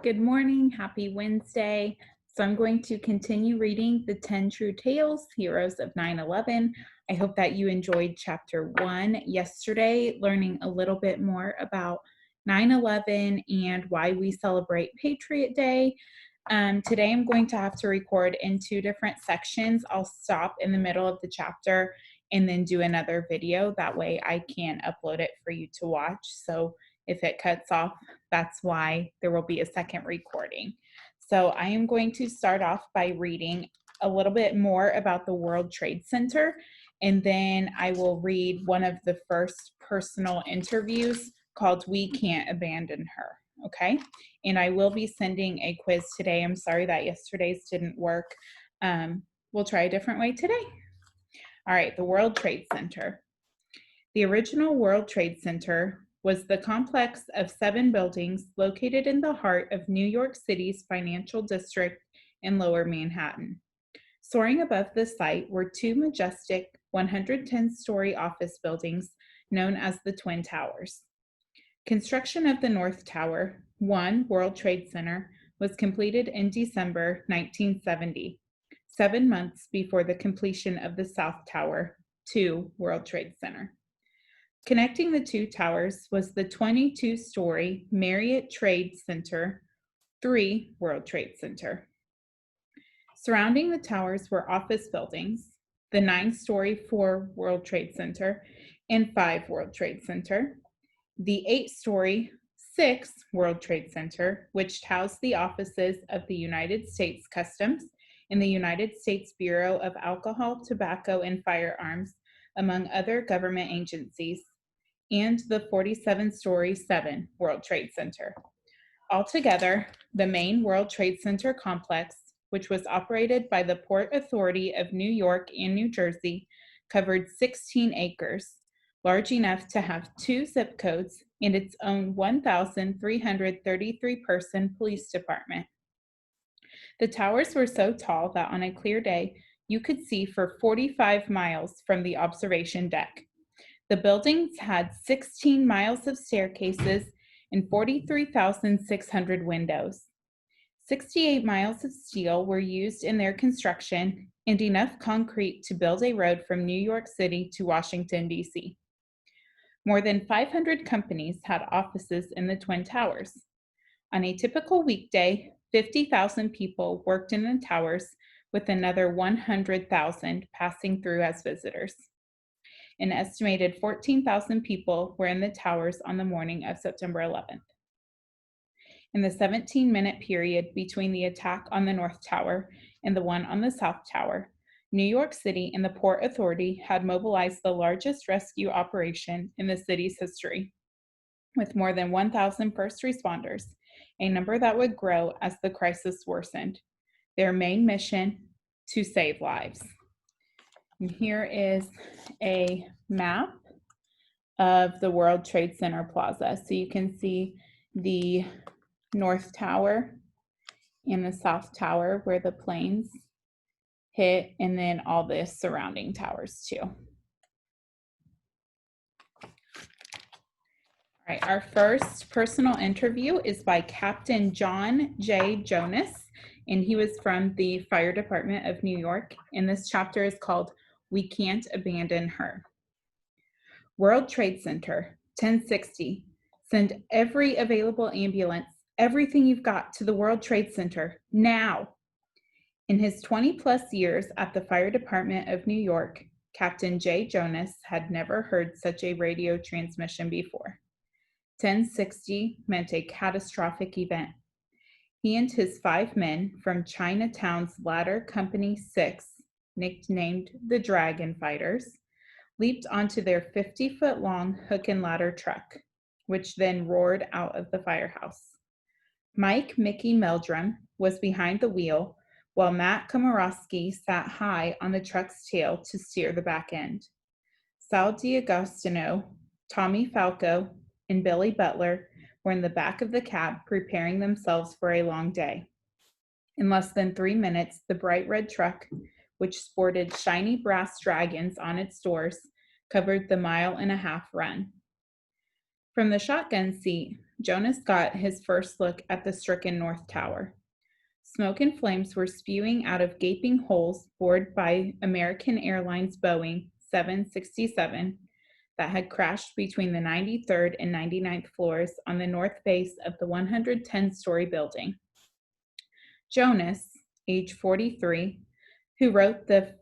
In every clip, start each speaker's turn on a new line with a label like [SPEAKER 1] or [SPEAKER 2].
[SPEAKER 1] Good morning. Happy Wednesday. So I'm going to continue reading the 10 True Tales, Heroes of 9/11. I hope that you enjoyed chapter 1 yesterday, learning a little bit more about 9/11 and why we celebrate Patriot Day. Today I'm going to have to record in two different sections. I'll stop in the middle of the chapter and then do another video. That way I can upload it for you to watch. So if it cuts off, that's why there will be a second recording. So I am going to start off by reading a little bit more about the World Trade Center, and then I will read one of the first personal interviews called We Can't Abandon Her. Okay. And I will be sending a quiz today. I'm sorry that yesterday's didn't work. We'll try a different way today. All right, the World Trade Center. The original World Trade Center was the complex of 7 buildings located in the heart of New York City's financial district in Lower Manhattan. Soaring above the site were 2 majestic 110-story office buildings known as the Twin Towers. Construction of the North Tower, 1 World Trade Center, was completed in December 1970, 7 months before the completion of the South Tower, 2 World Trade Center. Connecting the 2 towers was the 22-story Marriott Trade Center, 3 World Trade Center. Surrounding the towers were office buildings, the 9-story 4 World Trade Center and 5 World Trade Center, the 8-story 6 World Trade Center, which housed the offices of the United States Customs and the United States Bureau of Alcohol, Tobacco, and Firearms, among other government agencies, and the 47-story 7 World Trade Center. Altogether, the main World Trade Center complex, which was operated by the Port Authority of New York and New Jersey, covered 16 acres, large enough to have 2 zip codes and its own 1,333-person police department. The towers were so tall that on a clear day, you could see for 45 miles from the observation deck. The buildings had 16 miles of staircases and 43,600 windows. 68 miles of steel were used in their construction and enough concrete to build a road from New York City to Washington, D.C. More than 500 companies had offices in the Twin Towers. On a typical weekday, 50,000 people worked in the towers, with another 100,000 passing through as visitors. An estimated 14,000 people were in the towers on the morning of September 11th. In the 17-minute period between the attack on the North Tower and the one on the South Tower, New York City and the Port Authority had mobilized the largest rescue operation in the city's history, with more than 1,000 first responders, a number that would grow as the crisis worsened. Their main mission: to save lives. And here is a map of the World Trade Center Plaza. So you can see the North Tower and the South Tower where the planes hit, and then all the surrounding towers too. All right, our first personal interview is by Captain John J. Jonas, and he was from the Fire Department of New York, and this chapter is called We Can't Abandon Her. World Trade Center, 1060. Send every available ambulance, everything you've got, to the World Trade Center, now. In his 20-plus years at the Fire Department of New York, Captain J. Jonas had never heard such a radio transmission before. 1060 meant a catastrophic event. He and his 5 men from Chinatown's Ladder Company 6, nicknamed the Dragon Fighters, leaped onto their 50-foot-long hook and ladder truck, which then roared out of the firehouse. Mike Mickey Meldrum was behind the wheel, while Matt Komorowski sat high on the truck's tail to steer the back end. Sal D'Agostino, Tommy Falco, and Billy Butler were in the back of the cab preparing themselves for a long day. In less than 3 minutes, the bright red truck, which sported shiny brass dragons on its doors, covered the 1.5-mile run. From the shotgun seat, Jonas got his first look at the stricken North Tower. Smoke and flames were spewing out of gaping holes bored by American Airlines Boeing 767 that had crashed between the 93rd and 99th floors on the north base of the 110-story building. Jonas, age 43, who wrote the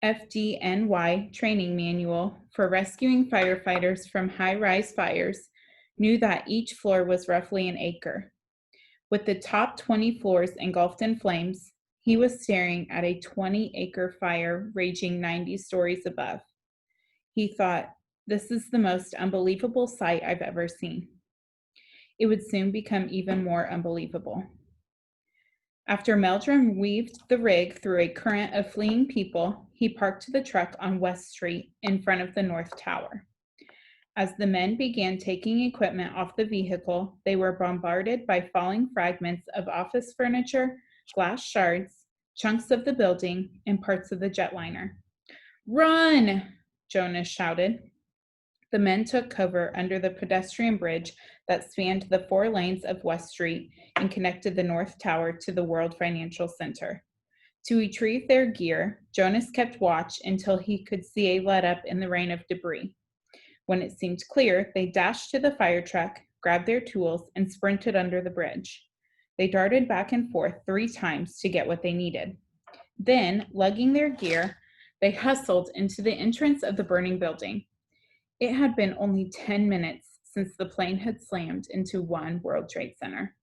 [SPEAKER 1] FDNY training manual for rescuing firefighters from high-rise fires, knew that each floor was roughly an acre. With the top 20 floors engulfed in flames, he was staring at a 20-acre fire raging 90 stories above. He thought, "This is the most unbelievable sight I've ever seen." It would soon become even more unbelievable. After Meldrum weaved the rig through a current of fleeing people, he parked the truck on West Street in front of the North Tower. As the men began taking equipment off the vehicle, they were bombarded by falling fragments of office furniture, glass shards, chunks of the building, and parts of the jetliner. "Run!" Jonas shouted. The men took cover under the pedestrian bridge that spanned the 4 lanes of West Street and connected the North Tower to the World Financial Center. To retrieve their gear, Jonas kept watch until he could see a let-up in the rain of debris. When it seemed clear, they dashed to the fire truck, grabbed their tools, and sprinted under the bridge. They darted back and forth 3 times to get what they needed. Then, lugging their gear, they hustled into the entrance of the burning building. It had been only 10 minutes since the plane had slammed into One World Trade Center.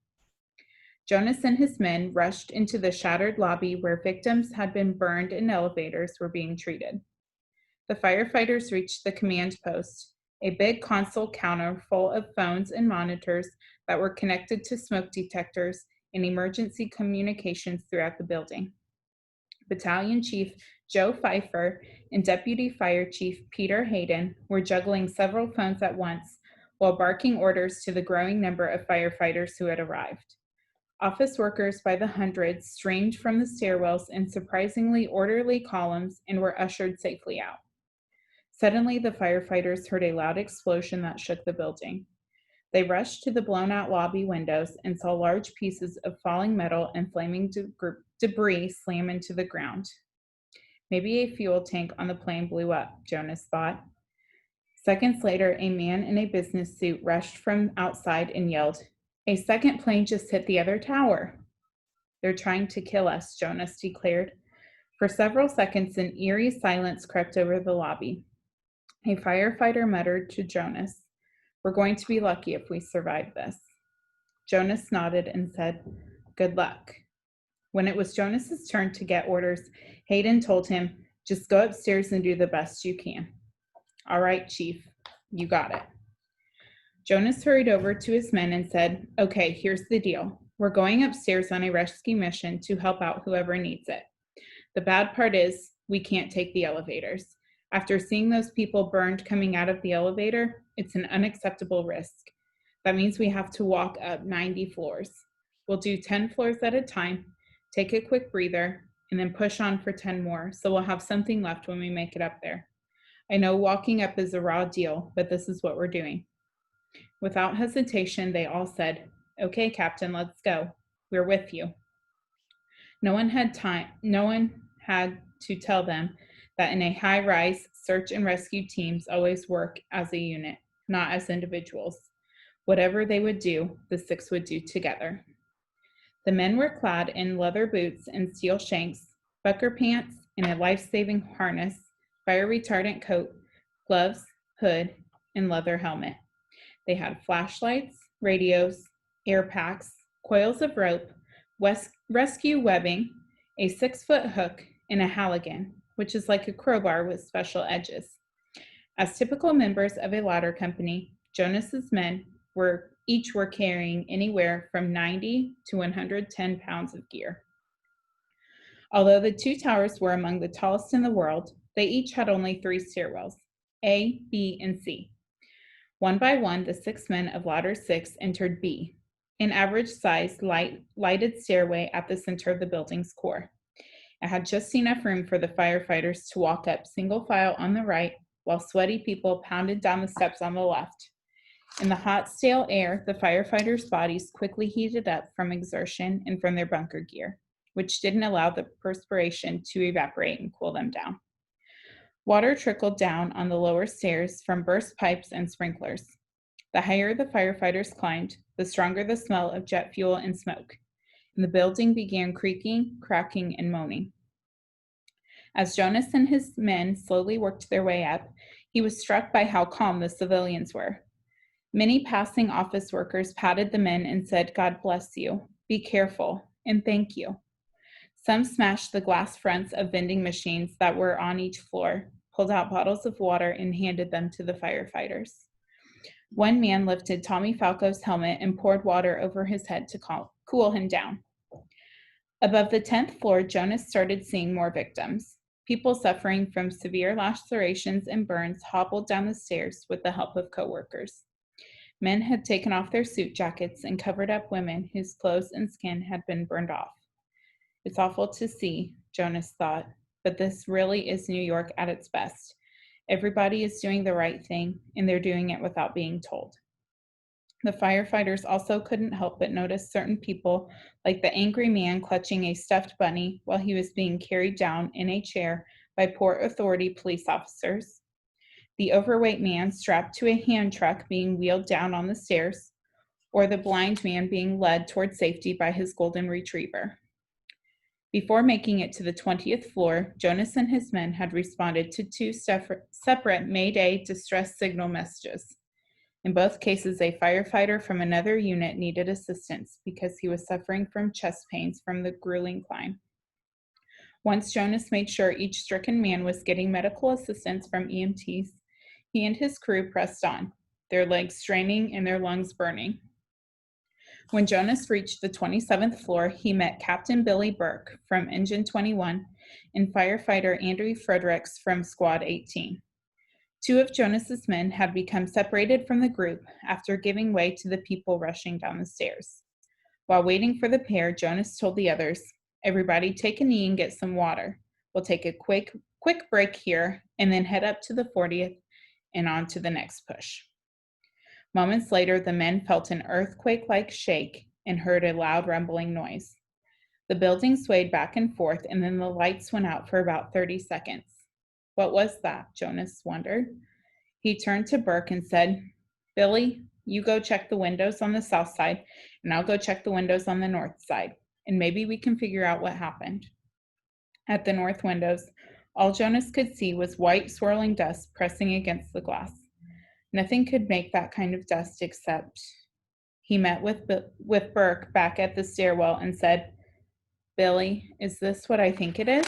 [SPEAKER 1] Jonas and his men rushed into the shattered lobby where victims had been burned and elevators were being treated. The firefighters reached the command post, a big console counter full of phones and monitors that were connected to smoke detectors and emergency communications throughout the building. Battalion Chief Joe Pfeiffer and Deputy Fire Chief Peter Hayden were juggling several phones at once while barking orders to the growing number of firefighters who had arrived. Office workers by the hundreds streamed from the stairwells in surprisingly orderly columns and were ushered safely out. Suddenly, the firefighters heard a loud explosion that shook the building. They rushed to the blown-out lobby windows and saw large pieces of falling metal and flaming debris slam into the ground. Maybe a fuel tank on the plane blew up, Jonas thought. Seconds later, a man in a business suit rushed from outside and yelled, "A second plane just hit the other tower." "They're trying to kill us," Jonas declared. For several seconds, an eerie silence crept over the lobby. A firefighter muttered to Jonas, "We're going to be lucky if we survive this." Jonas nodded and said, "Good luck." When it was Jonas's turn to get orders, Hayden told him, "Just go upstairs and do the best you can." "All right, Chief, you got it." Jonas hurried over to his men and said, "Okay, here's the deal. We're going upstairs on a rescue mission to help out whoever needs it. The bad part is we can't take the elevators. After seeing those people burned coming out of the elevator, it's an unacceptable risk. That means we have to walk up 90 floors. We'll do 10 floors at a time, take a quick breather, and then push on for 10 more, so we'll have something left when we make it up there. I know walking up is a raw deal, but this is what we're doing." Without hesitation, they all said, "Okay, Captain, let's go. We're with you." No one had to tell them that in a high-rise, search and rescue teams always work as a unit, not as individuals. Whatever they would do, the 6 would do together. The men were clad in leather boots and steel shanks, bucker pants, and a life-saving harness, fire-retardant coat, gloves, hood, and leather helmet. They had flashlights, radios, air packs, coils of rope, rescue webbing, a 6-foot hook, and a halligan, which is like a crowbar with special edges. As typical members of a ladder company, Jonas's men were carrying anywhere from 90 to 110 pounds of gear. Although the 2 towers were among the tallest in the world, they each had only 3 stairwells, A, B, and C. One by one, the 6 men of ladder 6 entered B, an average-sized lighted stairway at the center of the building's core. It had just enough room for the firefighters to walk up single file on the right, while sweaty people pounded down the steps on the left. In the hot, stale air, the firefighters' bodies quickly heated up from exertion and from their bunker gear, which didn't allow the perspiration to evaporate and cool them down. Water trickled down on the lower stairs from burst pipes and sprinklers. The higher the firefighters climbed, the stronger the smell of jet fuel and smoke, and the building began creaking, cracking, and moaning. As Jonas and his men slowly worked their way up, he was struck by how calm the civilians were. Many passing office workers patted the men and said, "God bless you, be careful, and thank you." Some smashed the glass fronts of vending machines that were on each floor, pulled out bottles of water, and handed them to the firefighters. One man lifted Tommy Falco's helmet and poured water over his head to cool him down. Above the 10th floor, Jonas started seeing more victims. People suffering from severe lacerations and burns hobbled down the stairs with the help of coworkers. Men had taken off their suit jackets and covered up women whose clothes and skin had been burned off. It's awful to see, Jonas thought, but this really is New York at its best. Everybody is doing the right thing, and they're doing it without being told. The firefighters also couldn't help but notice certain people, like the angry man clutching a stuffed bunny while he was being carried down in a chair by Port Authority police officers, the overweight man strapped to a hand truck being wheeled down on the stairs, or the blind man being led toward safety by his golden retriever. Before making it to the 20th floor, Jonas and his men had responded to two separate Mayday distress signal messages. In both cases, a firefighter from another unit needed assistance because he was suffering from chest pains from the grueling climb. Once Jonas made sure each stricken man was getting medical assistance from EMTs, he and his crew pressed on, their legs straining and their lungs burning. When Jonas reached the 27th floor, he met Captain Billy Burke from Engine 21 and firefighter Andrew Fredericks from Squad 18. Two of Jonas's men had become separated from the group after giving way to the people rushing down the stairs. While waiting for the pair, Jonas told the others, "Everybody take a knee and get some water. We'll take a quick break here and then head up to the 40th and on to the next push." Moments later, the men felt an earthquake-like shake and heard a loud rumbling noise. The building swayed back and forth, and then the lights went out for about 30 seconds. What was that? Jonas wondered. He turned to Burke and said, "Billy, you go check the windows on the south side, and I'll go check the windows on the north side, and maybe we can figure out what happened." At the north windows, all Jonas could see was white swirling dust pressing against the glass. Nothing could make that kind of dust except he met with Burke back at the stairwell and said, "Billy, is this what I think it is?"